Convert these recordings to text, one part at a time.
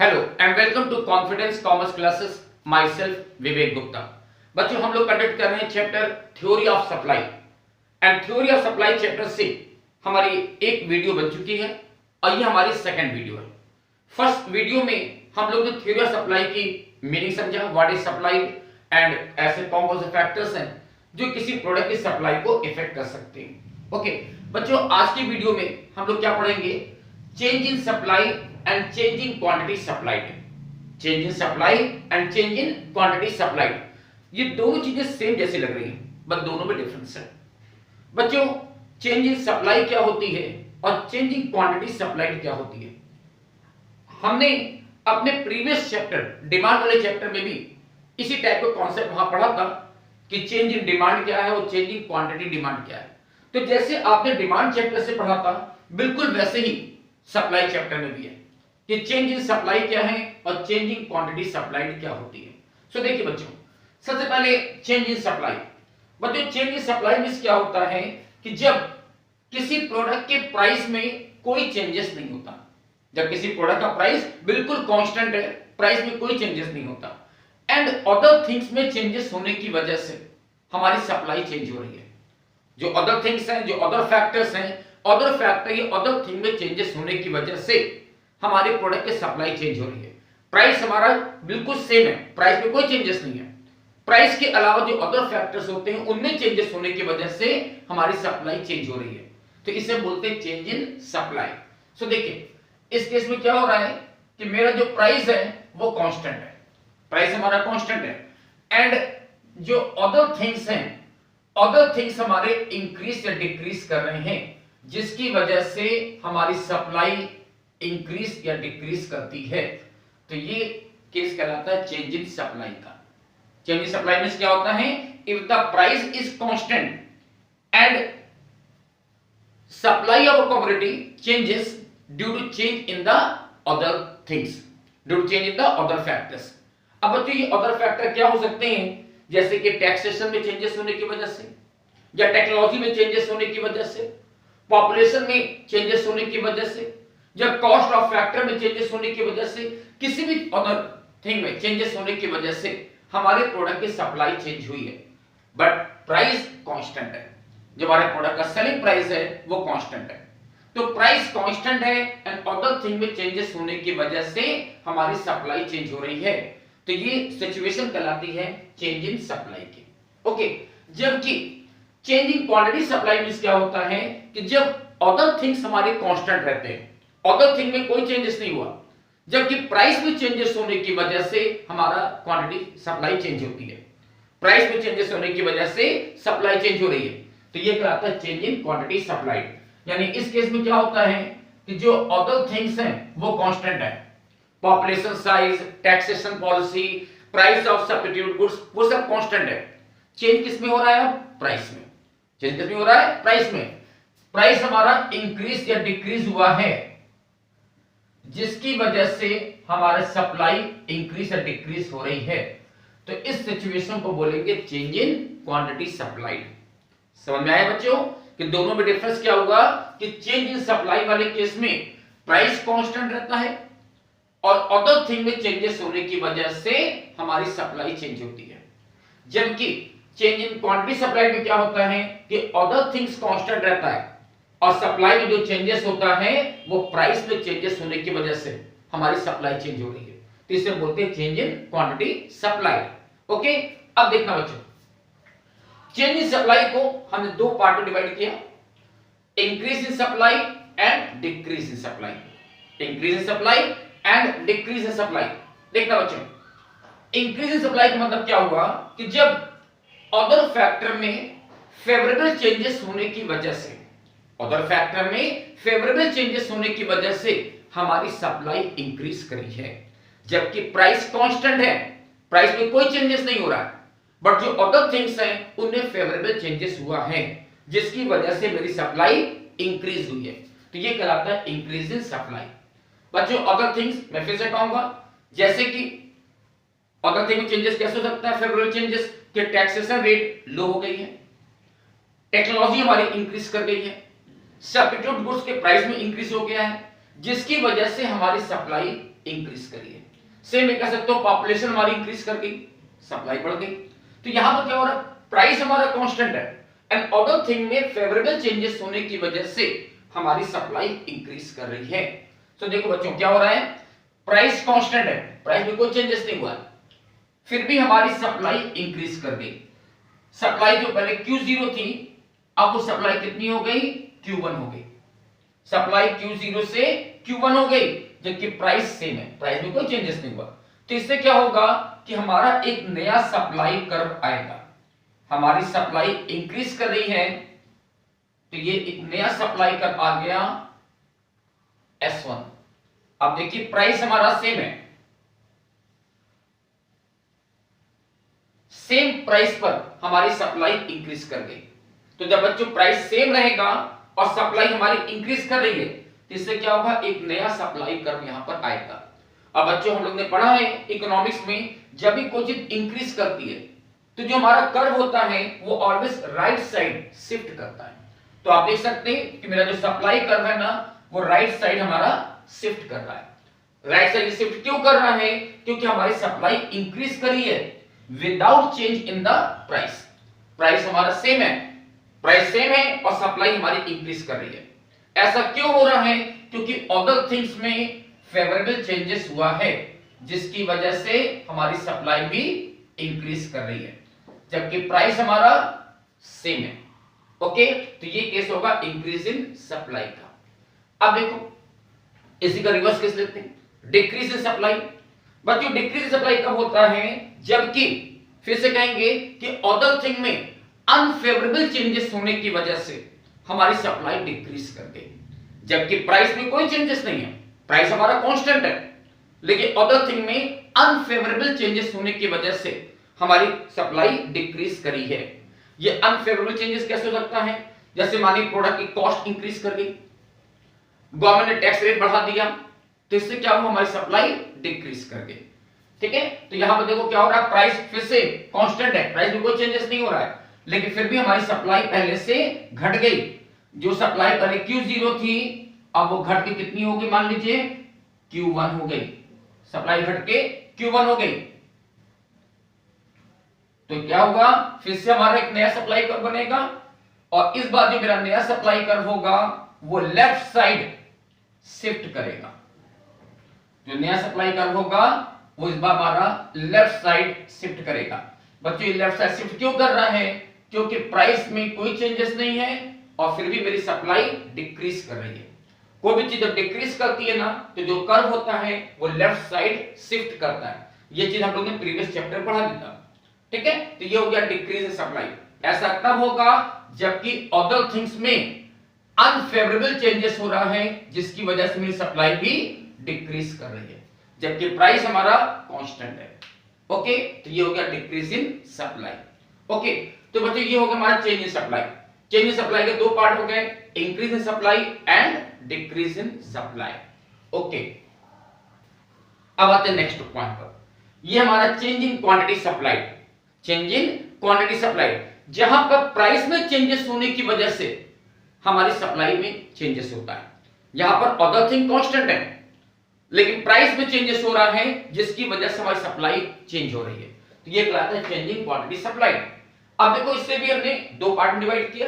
Hello and welcome to confidence commerce classes. Myself Vivek Gupta. बच्चों, हम लोग कंडक्ट कर रहे हैं chapter theory of supply and theory of supply chapter से हमारी एक वीडियो बन चुकी है और ये हमारी सेकंड वीडियो है। फर्स्ट वीडियो में हम लोग जो थ्योरी ऑफ सप्लाई की मीनिंग समझा, व्हाट इज सप्लाई एंड ऐसे कौन कौन से फैक्टर्स हैं जो किसी प्रोडक्ट की सप्लाई को इफेक्ट कर सकते हैं। ओके बच्चों, आज की वीडियो में हम लोग क्या पढ़ेंगे? Change in supply and change in quantity supplied. Change in supply and change in quantity supplied, ये दोनों चीजें सेम जैसी लग रही हैं बट दोनों में डिफरेंस है। बच्चों, चेंज इन सप्लाई क्या होती है और चेंज इन क्वांटिटी सप्लाइड क्या होती है? हमने अपने प्रीवियस चैप्टर डिमांड वाले चैप्टर में भी इसी टाइप का कॉन्सेप्ट वहां पढ़ा था कि चेंज इन डिमांड क्या है और चेंज इन क्वांटिटी डिमांड क्या है। तो जैसे आपने डिमांड चैप्टर से पढ़ा था, बिल्कुल वैसे ही सप्लाई चैप्टर में भी है कि चेंज इन सप्लाई क्या है और चेंज इन क्वांटिटी सप्लाइड क्या होती है। सो देखिए बच्चों, सबसे पहले चेंज इन सप्लाई। बच्चों, चेंज इन सप्लाई मींस क्या होता है कि जब किसी प्रोडक्ट के प्राइस में कोई चेंजेस नहीं होता। जब किसी प्रोडक्ट का प्राइस बिल्कुल कांस्टेंट है, प्राइस में कोई चेंजेस नहीं होता एंड अदर थिंग्स में चेंजेस होने की वजह से हमारी सप्लाई चेंज हो रही है। जो अदर थिंग्स हैं, जो अदर फैक्टर्स हैं, अदर फैक्टर या अदर थिंग में चेंजेस होने की वजह से हमारे प्रोडक्ट की सप्लाई चेंज हो रही है। प्राइस हमारा बिल्कुल सेम है, प्राइस में कोई चेंजेस नहीं है। प्राइस के अलावा जो अदर फैक्टर्स होते हैं उनमें चेंजेस होने की वजह से हमारी सप्लाई चेंज हो रही है, तो इसे बोलते हैं चेंज इन सप्लाई। सो देखिए, इस केस में क्या हो रहा है कि मेरा जो प्राइस है वो कांस्टेंट है, प्राइस हमारा कांस्टेंट है एंड जो अदर थिंग्स हैं, अदर थिंग्स हमारे इंक्रीज या डिक्रीज कर रहे हैं, जिसकी वजह से हमारी सप्लाई इंक्रीज या डिक्रीज करती है। तो ये केस कहलाता है चेंज इन सप्लाई का। चेंज इन सप्लाई में क्या होता है? If the price is constant and supply of a commodity changes due to change in the other things, due to change in the other factors. अब बच्चों, ये other factor क्या हो सकते हैं? जैसे कि टैक्सेशन में चेंजेस होने की वजह से, या टेक्नोलॉजी में चेंजेस होने की वजह से, पॉपुलेशन में चेंजेस होने की वजह से, या कॉस्ट ऑफ फैक्टर में चेंजेस होने की वजह से, किसी भी अदर थिंग में चेंजेस होने की वजह से हमारे प्रोडक्ट की सप्लाई चेंज हुई है बट प्राइस कांस्टेंट है। जो हमारे प्रोडक्ट का सेलिंग प्राइस है वो कांस्टेंट है। तो प्राइस कांस्टेंट है एंड अदर थिंग में चेंजेस होने की वजह से हमारी सप्लाई चेंज हो रही है, तो ये सिचुएशन कहलाती है चेंज इन सप्लाई की। ओके, जबकि change in quantity supply means क्या होता है कि जब अदर थिंग्स हमारे कांस्टेंट रहते हैं, अदर थिंग में कोई चेंजेस नहीं हुआ, जबकि प्राइस में चेंजेस होने की वजह से हमारा क्वांटिटी सप्लाई चेंज होती है। प्राइस में चेंजेस होने की वजह से सप्लाई चेंज हो रही है, तो ये कहलाता है चेंज इन क्वांटिटी सप्लाइड। यानी इस केस में क्या होता है कि जो अदर थिंग्स हैं वो कांस्टेंट है, population size, taxation policy, price of substitute goods, वो सब कांस्टेंट है। चेंज किस में हो रहा है? प्राइस में। चेंज किस में हो रहा है? प्राइस में। प्राइस हमारा इंक्रीज या डिक्रीज हुआ है, जिसकी वजह से हमारा सप्लाई इंक्रीज या डिक्रीज हो रही है, तो इस सिचुएशन को बोलेंगे चेंज इन क्वांटिटी सप्लाइड। समझ में आया बच्चों कि दोनों में डिफरेंस क्या होगा कि चेंज इन सप्लाई वाले केस में प्राइस कांस्टेंट रहता है और अदर थिंग में चेंजेस होने की वजह से हमारी सप्लाई चेंज होती है, जबकि चेंज इन क्वांटिटी सप्लाई में क्या होता है कि अदर थिंग्स कांस्टेंट रहता है और सप्लाई में जो चेंजेस होता है वो प्राइस में चेंजेस होने की वजह से हमारी सप्लाई चेंज हो रही है, तो इसे बोलते हैं change in quantity supply. Okay, अब देखना बच्चों, चेंज इन सप्लाई को हमने दो पार्ट में डिवाइड किया, increase in supply and decrease in supply. Increase in supply and decrease in supply. देखना बच्चों, इंक्रीज इन सप्लाई का मतलब क्या हुआ कि जब अदर फैक्टर में फेवरेबल चेंजेस होने की वजह से, अदर फैक्टर में फेवरेबल चेंजेस होने की वजह से हमारी सप्लाई इंक्रीज करी है, जबकि प्राइस कांस्टेंट है, प्राइस में कोई चेंजेस नहीं हो रहा है, बट जो अदर थिंग्स हैं उनमें फेवरेबल चेंजेस हुआ है, जिसकी वजह से मेरी सप्लाई इंक्रीज हुई है, तो ये कहलाता है इंक्रीज इन सप्लाई। बच्चों, अदर थिंग्स मैं फिर से कहूंगा, जैसे कि अदर थिंग में चेंजेस कैसे हो सकता है? फेवरेबल चेंजेस कि टैक्सेशन रेट लो हो गई है, टेक्नोलॉजी हमारी इंक्रीज कर गई है, सब्स्टिट्यूट गुड्स के प्राइस में इंक्रीज हो गया है, जिसकी वजह से हमारी सप्लाई इंक्रीज करी है। सेम मैं कह सकता हूं पॉपुलेशन हमारी इंक्रीज कर गई, सप्लाई बढ़ गई। तो यहां पर क्या हो रहा है, प्राइस हमारा कांस्टेंट है एंड अदर थिंग में फेवरेबल चेंजेस होने की वजह से हमारी सप्लाई इंक्रीज कर रही है। तो देखो बच्चों क्या हो रहा है, प्राइस कांस्टेंट है, प्राइस में कोई चेंजेस नहीं हुआ है, फिर भी हमारी सप्लाई इंक्रीज कर गई। सप्लाई जो पहले Q0 थी अब वो सप्लाई कितनी हो गई, Q1 हो गई। सप्लाई Q0 से Q1 हो गई, जबकि प्राइस सेम है, प्राइस में कोई चेंजेस नहीं हुआ। तो इससे क्या होगा कि हमारा एक नया सप्लाई कर्व आएगा, हमारी सप्लाई इंक्रीज कर रही है तो ये एक नया सप्लाई कर्व आ गया S1। अब देखिए प्राइस हमारा सेम है, सेम प्राइस पर हमारी सप्लाई इंक्रीज कर गई। तो जब बच्चों प्राइस सेम रहेगा और सप्लाई हमारी इंक्रीज कर रही है तो इससे क्या होगा, एक नया सप्लाई कर्व यहां पर आएगा। अब बच्चों हम लोग ने पढ़ा है इकोनॉमिक्स में, जब भी कोई चीज इंक्रीज करती है तो जो हमारा कर्व होता है वो ऑलवेज राइट साइड शिफ्ट करता है। तो आप देख सकते हैं कि मेरा जो सप्लाई कर्व है ना वो राइट साइड हमारा शिफ्ट कर रहा है। राइट साइड शिफ्ट क्यों कर रहा है, क्योंकि हमारी सप्लाई इंक्रीज करी है without change in the price. Price हमारा सेम है, प्राइस सेम है और सप्लाई हमारी इंक्रीज कर रही है। ऐसा क्यों हो रहा है, क्योंकि अदर थिंग्स में फेवरेबल चेंजेस हुआ है जिसकी वजह से हमारी सप्लाई भी इंक्रीज कर रही है, जबकि प्राइस हमारा सेम है। ओके, तो ये केस होगा इंक्रीज इन सप्लाई का। अब देखो इसी का रिवर्स केस लेते हैं, डिक्रीज इन सप्लाई। बच्चों डिक्रीज इन सप्लाई कब होता है, जबकि फिर से कहेंगे कि अदर थिंग में अनफेवरेबल चेंजेस होने की वजह से हमारी सप्लाई डिक्रीज कर गई, जबकि प्राइस में कोई चेंजेस नहीं है, प्राइस हमारा कांस्टेंट है, लेकिन अदर थिंग में अनफेवरेबल चेंजेस होने की वजह से हमारी सप्लाई डिक्रीज करी है। ये अनफेवरेबल चेंजेस कैसे हो सकता है, जैसे मानिए प्रोडक्ट की कॉस्ट इंक्रीज कर गई, गवर्नमेंट ने टैक्स रेट बढ़ा दिया तो इससे क्या हुआ, हमारी सप्लाई डिक्रीज कर गई। ठीक है, तो यहां पर देखो क्या हो रहा है, प्राइस फिर से कांस्टेंट है, प्राइस में कोई चेंजेस नहीं हो रहा है, लेकिन फिर भी हमारी सप्लाई पहले से घट गई। जो सप्लाई पहले Q0 थी अब वो घट के कितनी हो गई, मान लीजिए Q1 हो गई, सप्लाई घट के Q1 हो गई। तो क्या होगा, फिर से हमारा एक नया सप्लाई कर्व बनेगा और इस बार जो मेरा नया सप्लाई कर्व होगा वो लेफ्ट साइड शिफ्ट करेगा। जो नया सप्लाई कर्व होगा वो इस बार हमारा लेफ्ट साइड शिफ्ट करेगा। बच्चों ये लेफ्ट साइड शिफ्ट क्यों कर रहा है, क्योंकि प्राइस में कोई चेंजेस नहीं है और फिर भी मेरी सप्लाई डिक्रीज कर रही है। कोई भी चीज जब डिक्रीज करती है ना तो जो कर्व होता है वो लेफ्ट साइड शिफ्ट करता है। ये चीज हम लोग ने प्रीवियस चैप्टर पढ़ा ली था। ठीक है, तो ये हो गया डिक्रीज इन सप्लाई। ऐसा तब होगा जबकि अदर थिंग्स में अनफेवरेबल चेंजेस हो रहा है जिसकी वजह से मेरी सप्लाई भी डिक्रीज कर रही है, जबकि प्राइस हमारा कांस्टेंट है। ओके, तो ये हो गया डिक्रीज इन सप्लाई। ओके, तो बच्चों ये हो गया हमारा change in supply. Change in supply के दो पार्ट हो गए, increase in supply and decrease in supply. Okay, अब आते हैं नेक्स्ट पॉइंट पर। ये हमारा change in quantity supply. Change in quantity supply, जहां पर प्राइस में चेंजेस होने की वजह से हमारी सप्लाई में चेंजेस होता है। यहां पर अदर थिंग कांस्टेंट है लेकिन प्राइस में चेंजेस हो रहा है जिसकी वजह से हमारी सप्लाई चेंज हो रही है, तो ये कहलाता है चेंज इन क्वांटिटी सप्लाई। अब देखो इससे भी हमने दो पार्ट में डिवाइड किया,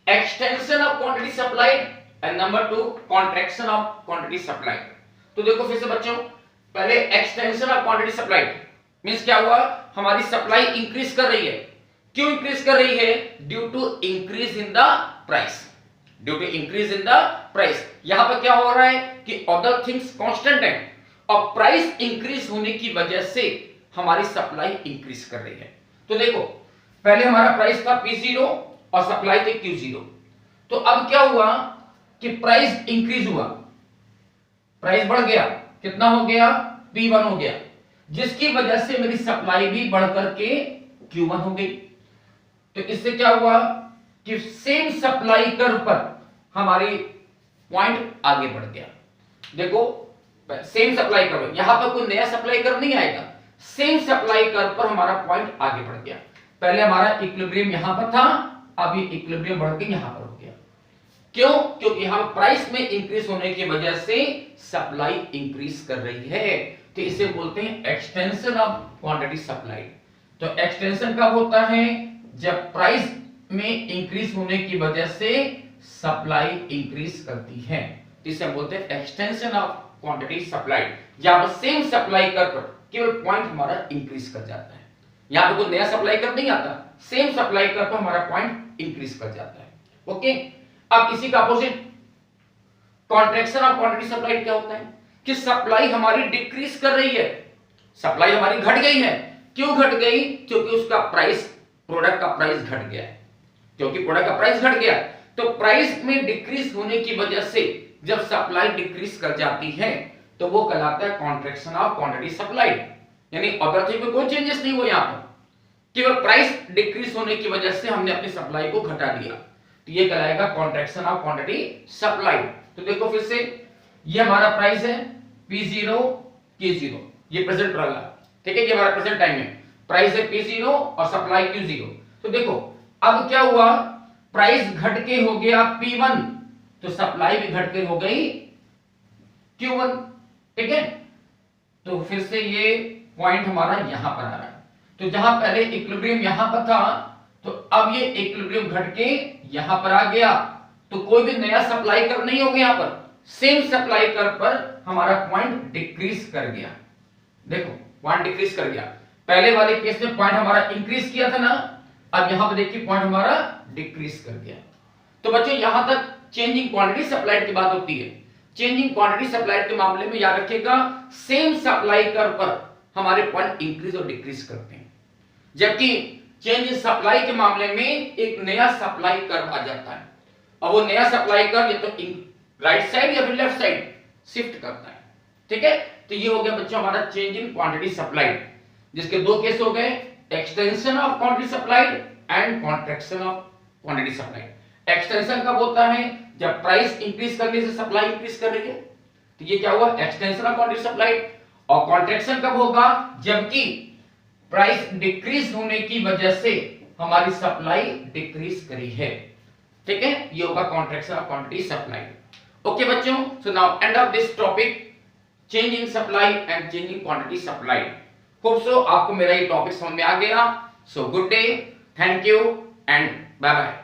extension of quantity supply and number 2 contraction of quantity supply. तो देखो फिर से बच्चों, पहले extension of quantity supply means क्या हुआ, हमारी सप्लाई इंक्रीज कर रही है। क्यों इंक्रीज कर रही है, due to increase in the price. Due to increase in the price, यहां पर क्या हो रहा है कि अदर थिंग्स कांस्टेंट है और प्राइस इंक्रीज होने की वजह से हमारी सप्लाई इंक्रीज कर रही है। तो देखो पहले हमारा प्राइस था P0 और सप्लाई थी Q0, तो अब क्या हुआ कि प्राइस इंक्रीज हुआ, प्राइस बढ़ गया, कितना हो गया, P1 हो गया, जिसकी वजह से मेरी सप्लाई भी बढ़कर के Q1 हो गई। तो इससे क्या हुआ कि सेम सप्लाई कर्व पर हमारी पॉइंट आगे बढ़ गया। देखो सेम सप्लाई कर्व, यहां पर कोई नया सप्लाई कर्व नहीं आएगा, सेम सप्लाई कर्व पर हमारा पॉइंट आगे बढ़ गया। पहले हमारा इक्विलिब्रियम यहां पर था, अब ये इक्विलिब्रियम बढ़ के यहां पर हो गया। क्यों? क्योंकि यहाँ प्राइस में इंक्रीज होने की वजह से सप्लाई इंक्रीज कर रही है, तो इसे बोलते हैं एक्सटेंशन ऑफ क्वांटिटी सप्लाई। तो एक्सटेंशन कब होता है? जब प्राइस में इंक्रीज होने की वजह से सप्लाई इंक्रीज करती है, तो इसे बोलते हैं एक्सटेंशन ऑफ क्वांटिटी सप्लाई। जहां पर सेम सप्लाई कर पर केवल पॉइंट हमारा इंक्रीज कर जाता है, यहां पर कोई नया सप्लाई कर नहीं आता, सेम सप्लाई कर पर हमारा पॉइंट इंक्रीज कर जाता है। ओके, अब इसी का opposite contraction of quantity supply क्या होता है कि सप्लाई हमारी डिक्रीज कर रही है, सप्लाई हमारी घट गई है। क्यों घट गई? क्योंकि उसका प्राइस, प्रोडक्ट का प्राइस घट गया है, क्योंकि प्रोडक्ट का प्राइस घट गया। तो प्राइस में डिक्रीज होने की वजह से जब सप्लाई डिक्रीज कर जाती है तो वो कहलाता है कॉन्ट्रैक्शन ऑफ क्वांटिटी सप्लाई। यानी अदर थिंग में कोई चेंजेस नहीं हुआ, यहां पर केवल प्राइस डिक्रीज होने की वजह से हमने अपनी सप्लाई को घटा दिया, तो ये कहलाएगा कॉन्ट्रैक्शन ऑफ क्वांटिटी सप्लाई। तो देखो फिर से, ये हमारा प्राइस है P0 Q0, ये प्रेजेंट रहा, ठीक है, ये हमारा प्रेजेंट टाइम है, प्राइस है P0 और सप्लाई Q0। तो देखो अब क्या हुआ, प्राइस घट के हो गया P1, तो सप्लाई भी घट के हो गई Q1, ठीक है। तो फिर से ये पॉइंट हमारा यहां पर आ रहा है, तो जहां पहले इक्विलिब्रियम यहां पर था, तो अब ये इक्विलिब्रियम घट के यहां पर आ गया, तो कोई भी नया सप्लाई कर नहीं होगा, यहां पर सेम सप्लाई कर पर हमारा पॉइंट डिक्रीज कर गया। देखो पॉइंट डिक्रीज कर गया, पहले वाले केस में पॉइंट हमारा इंक्रीज किया था ना, अब यहां पर देखिए पॉइंट हमारा डिक्रीज कर गया। तो बच्चों यहां तक चेंजिंग क्वांटिटी सप्लाइड की बात होती है। चेंजिंग क्वांटिटी सप्लाइड के मामले में याद रखिएगा, सेम सप्लाई कर पर हमारे पॉइंट इंक्रीज और डिक्रीज करते हैं, जबकि चेंज इन सप्लाई के मामले में एक नया सप्लाई कर्व आ जाता है, और वो नया सप्लाई कर्व या तो राइट साइड या फिर लेफ्ट साइड शिफ्ट करता है, ठीक है। तो ये हो गया बच्चों हमारा चेंज इन क्वांटिटी सप्लाइड, जिसके दो केस हो गए, extension of quantity supplied and contraction of quantity supplied. Extension कब होता है? जब प्राइस इंक्रीज करने से सप्लाई इंक्रीज कर रही है, तो ये क्या हुआ, एक्सटेंशन ऑफ क्वांटिटी सप्लाइड। और कॉन्ट्रैक्शन कब होगा? जबकि प्राइस डिक्रीज होने की वजह से हमारी सप्लाई डिक्रीज करी है, ठीक है, ये होगा contraction of quantity supply. Okay बच्चों, so now end of this topic, change in supply and change in quantity supply. Hope so आपको मेरा ये टॉपिक समझ में आ गया। So good day, thank you and bye bye.